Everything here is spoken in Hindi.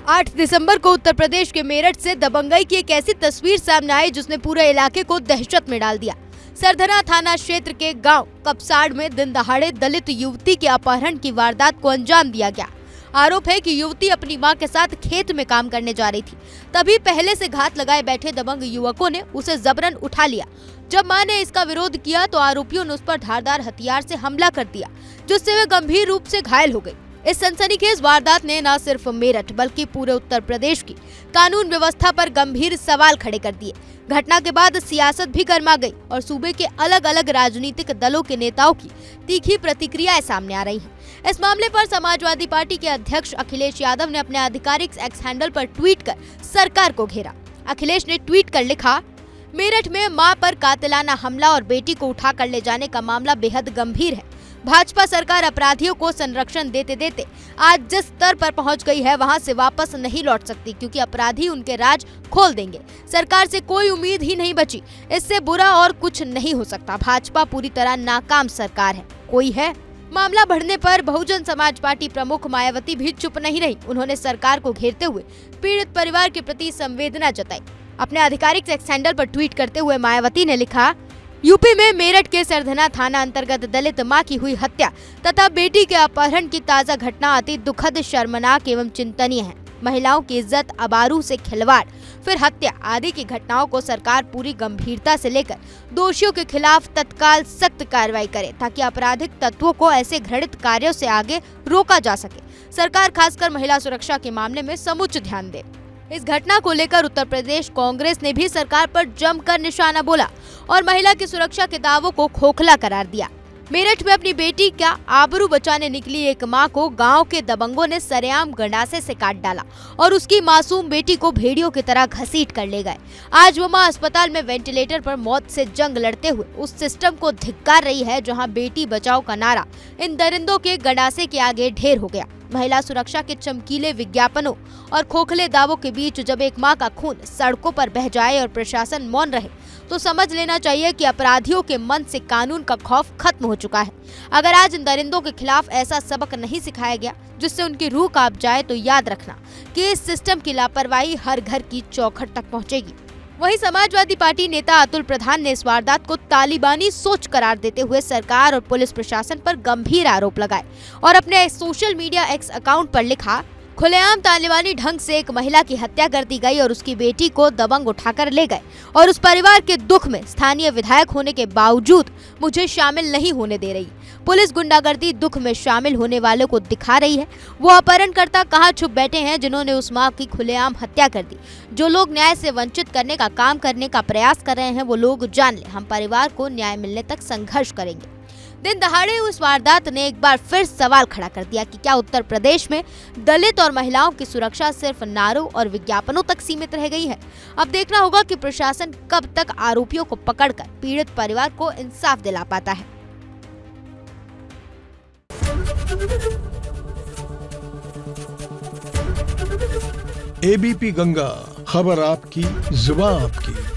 8 दिसंबर को उत्तर प्रदेश के मेरठ से दबंगई की एक ऐसी तस्वीर सामने आई जिसने पूरे इलाके को दहशत में डाल दिया। सरधना थाना क्षेत्र के गांव कपसाड़ में दिन दहाड़े दलित युवती के अपहरण की वारदात को अंजाम दिया गया। आरोप है कि युवती अपनी मां के साथ खेत में काम करने जा रही थी, तभी पहले से घात लगाए बैठे दबंग युवकों ने उसे जबरन उठा लिया। जब मां ने इसका विरोध किया तो आरोपियों ने उस पर धारदार हथियार से हमला कर दिया, जिससे वे गंभीर रूप से घायल हो गई। इस सनसनीखेज वारदात ने न सिर्फ मेरठ बल्कि पूरे उत्तर प्रदेश की कानून व्यवस्था पर गंभीर सवाल खड़े कर दिए। घटना के बाद सियासत भी गर्मा गई और सूबे के अलग अलग राजनीतिक दलों के नेताओं की तीखी प्रतिक्रियाएं सामने आ रही हैं। इस मामले पर समाजवादी पार्टी के अध्यक्ष अखिलेश यादव ने अपने आधिकारिक एक्स हैंडल पर ट्वीट कर सरकार को घेरा। अखिलेश ने ट्वीट कर लिखा, मेरठ में मां पर कातिलाना हमला और बेटी को उठा कर ले जाने का मामला बेहद गंभीर है। भाजपा सरकार अपराधियों को संरक्षण देते देते आज जिस स्तर पर पहुंच गई है वहां से वापस नहीं लौट सकती, क्योंकि अपराधी उनके राज खोल देंगे। सरकार से कोई उम्मीद ही नहीं बची, इससे बुरा और कुछ नहीं हो सकता। भाजपा पूरी तरह नाकाम सरकार है। कोई है? मामला बढ़ने पर बहुजन समाज पार्टी प्रमुख मायावती भी चुप नहीं रही। उन्होंने सरकार को घेरते हुए पीड़ित परिवार के प्रति संवेदना जताई। अपने आधिकारिक एक्स हैंडल पर ट्वीट करते हुए मायावती ने लिखा, यूपी में मेरठ के सरधना थाना अंतर्गत दलित मां की हुई हत्या तथा बेटी के अपहरण की ताजा घटना अति दुखद, शर्मनाक एवं चिंतनीय है। महिलाओं की इज्जत, आबरू से खिलवाड़, फिर हत्या आदि की घटनाओं को सरकार पूरी गंभीरता से लेकर दोषियों के खिलाफ तत्काल सख्त कार्रवाई करे, ताकि आपराधिक तत्वों को ऐसे घृणित कार्यों से आगे रोका जा सके। सरकार खासकर महिला सुरक्षा के मामले में समुचित ध्यान दे। इस घटना को लेकर उत्तर प्रदेश कांग्रेस ने भी सरकार पर जमकर निशाना बोला और महिला की सुरक्षा के दावों को खोखला करार दिया। मेरठ में अपनी बेटी का आबरू बचाने निकली एक मां को गांव के दबंगों ने सरेआम गंडासे से काट डाला और उसकी मासूम बेटी को भेड़ियों की तरह घसीट कर ले गए। आज वो मां अस्पताल में वेंटिलेटर पर मौत से जंग लड़ते हुए उस सिस्टम को धिक्कार रही है जहां बेटी बचाओ का नारा इन दरिंदों के गंडासे के आगे ढेर हो गया। महिला सुरक्षा के चमकीले विज्ञापनों और खोखले दावों के बीच जब एक मां का खून सड़कों पर बह जाए और प्रशासन मौन रहे, तो समझ लेना चाहिए कि अपराधियों के मन से कानून का खौफ खत्म हो चुका है। अगर आज इन दरिंदों के खिलाफ ऐसा सबक नहीं सिखाया गया जिससे उनकी रूह कांप जाए, तो याद रखना कि इस सिस्टम की लापरवाही हर घर की चौखट तक पहुंचेगी। वहीं समाजवादी पार्टी नेता अतुल प्रधान ने इस वारदात को तालिबानी सोच करार देते हुए सरकार और पुलिस प्रशासन पर गंभीर आरोप लगाए और अपने सोशल मीडिया एक्स अकाउंट पर लिखा, खुलेआम तालिबानी ढंग से एक महिला की हत्या कर दी गई और उसकी बेटी को दबंग उठाकर ले गए और उस परिवार के दुख में स्थानीय विधायक होने के बावजूद मुझे शामिल नहीं होने दे रही। पुलिस गुंडागर्दी दुख में शामिल होने वालों को दिखा रही है। वो अपहरणकर्ता कहाँ छुप बैठे हैं जिन्होंने उस मां की खुलेआम हत्या कर दी। जो लोग न्याय से वंचित करने का काम करने का प्रयास कर रहे हैं वो लोग जान ले, हम परिवार को न्याय मिलने तक संघर्ष करेंगे। दिन दहाड़े उस वारदात ने एक बार फिर सवाल खड़ा कर दिया कि क्या उत्तर प्रदेश में दलित और महिलाओं की सुरक्षा सिर्फ नारों और विज्ञापनों तक सीमित रह गई है। अब देखना होगा कि प्रशासन कब तक आरोपियों को पकड़कर पीड़ित परिवार को इंसाफ दिला पाता है। एबीपी गंगा, खबर आपकी, जुबान आपकी।